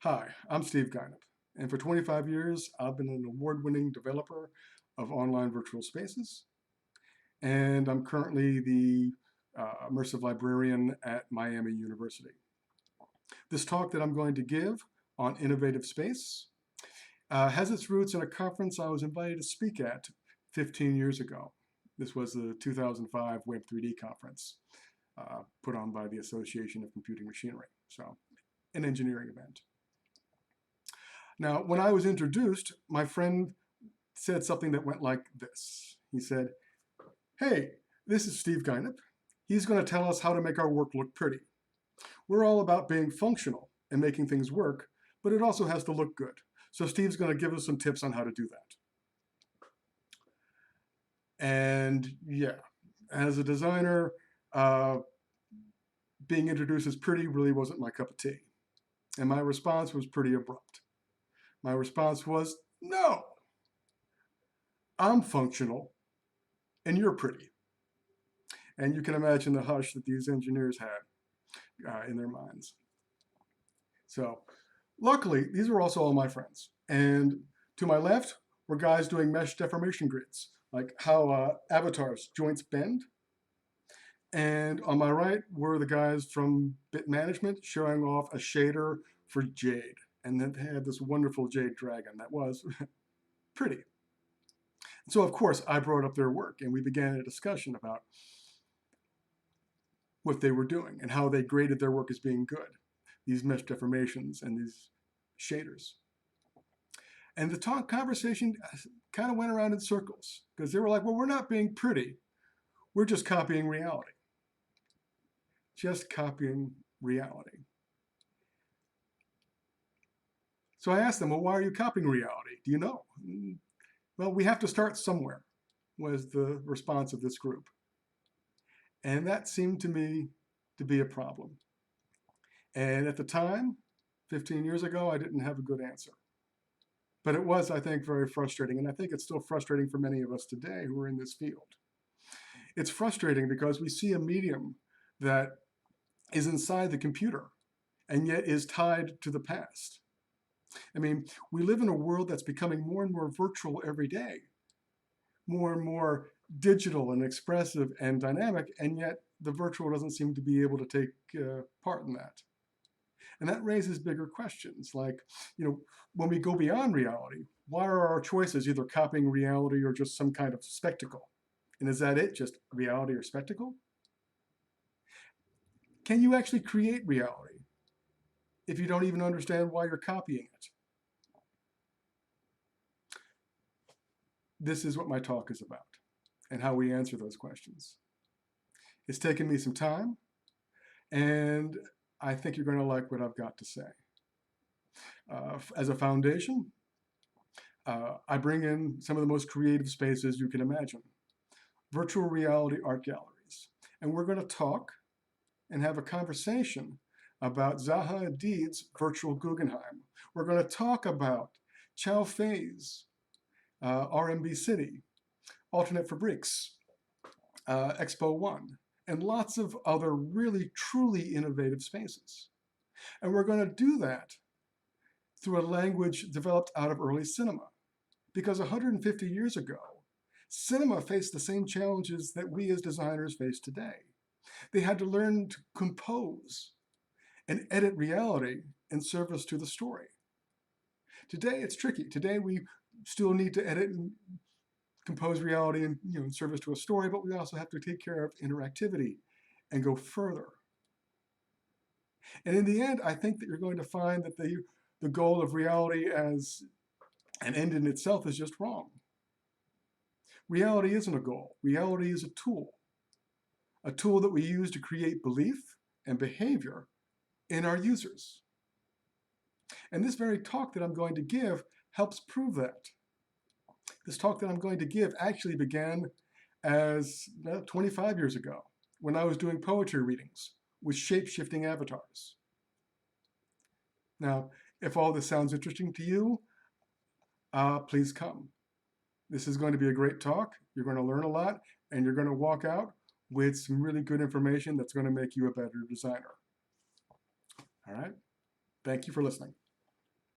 Hi, I'm Steve Guinup, and for 25 years, I've been an award-winning developer of online virtual spaces, and I'm currently the immersive librarian at Miami University. This talk that I'm going to give on innovative space has its roots in a conference I was invited to speak at 15 years ago. This was the 2005 Web3D conference put on by the Association of Computing Machinery, so an engineering event. Now, when I was introduced, my friend said something that went like this. He said, "Hey, this is Steve Guinup. He's going to tell us how to make our work look pretty. We're all about being functional and making things work, but it also has to look good. So Steve's going to give us some tips on how to do that." And yeah, as a designer, being introduced as pretty really wasn't my cup of tea. And my response was pretty abrupt. My response was, "No, I'm functional and you're pretty." And you can imagine the hush that these engineers had in their minds. So luckily, these were also all my friends. And to my left were guys doing mesh deformation grids, like how avatars joints bend. And on my right were the guys from Bit Management showing off a shader for Jade. And then they had this wonderful Jade dragon that was pretty. So of course, I brought up their work and we began a discussion about what they were doing and how they graded their work as being good, these mesh deformations and these shaders. And the conversation kind of went around in circles because they were like, well, we're not being pretty. We're just copying reality. Just copying reality. So I asked them, well, why are you copying reality? Do you know? Well, we have to start somewhere, was the response of this group. And that seemed to me to be a problem. And at the time, 15 years ago, I didn't have a good answer. But it was, I think, very frustrating. And I think it's still frustrating for many of us today who are in this field. It's frustrating because we see a medium that is inside the computer and yet is tied to the past. I mean, we live in a world that's becoming more and more virtual every day, more and more digital and expressive and dynamic, and yet the virtual doesn't seem to be able to take part in that. And that raises bigger questions like, when we go beyond reality, why are our choices either copying reality or just some kind of spectacle? And is that it, just reality or spectacle? Can you actually create reality if you don't even understand why you're copying it? This is what my talk is about and how we answer those questions. It's taken me some time, and I think you're going to like what I've got to say. As a foundation, I bring in some of the most creative spaces you can imagine. Virtual reality art galleries. And we're going to talk and have a conversation about Zaha Hadid's Virtual Guggenheim. We're going to talk about Chow Fei's RMB City, Alternate Fabriques, Expo One, and lots of other really, truly innovative spaces. And we're going to do that through a language developed out of early cinema. Because 150 years ago, cinema faced the same challenges that we as designers face today. They had to learn to compose and edit reality in service to the story. Today, it's tricky. Today, we still need to edit and compose reality in service to a story, but we also have to take care of interactivity and go further. And in the end, I think that you're going to find that the goal of reality as an end in itself is just wrong. Reality isn't a goal. Reality is a tool that we use to create belief and behavior in our users. And this very talk that I'm going to give helps prove that. This talk that I'm going to give actually began as 25 years ago when I was doing poetry readings with shape-shifting avatars. Now, if all this sounds interesting to you, please come. This is going to be a great talk. You're going to learn a lot, and you're going to walk out with some really good information that's going to make you a better designer. All right? Thank you for listening.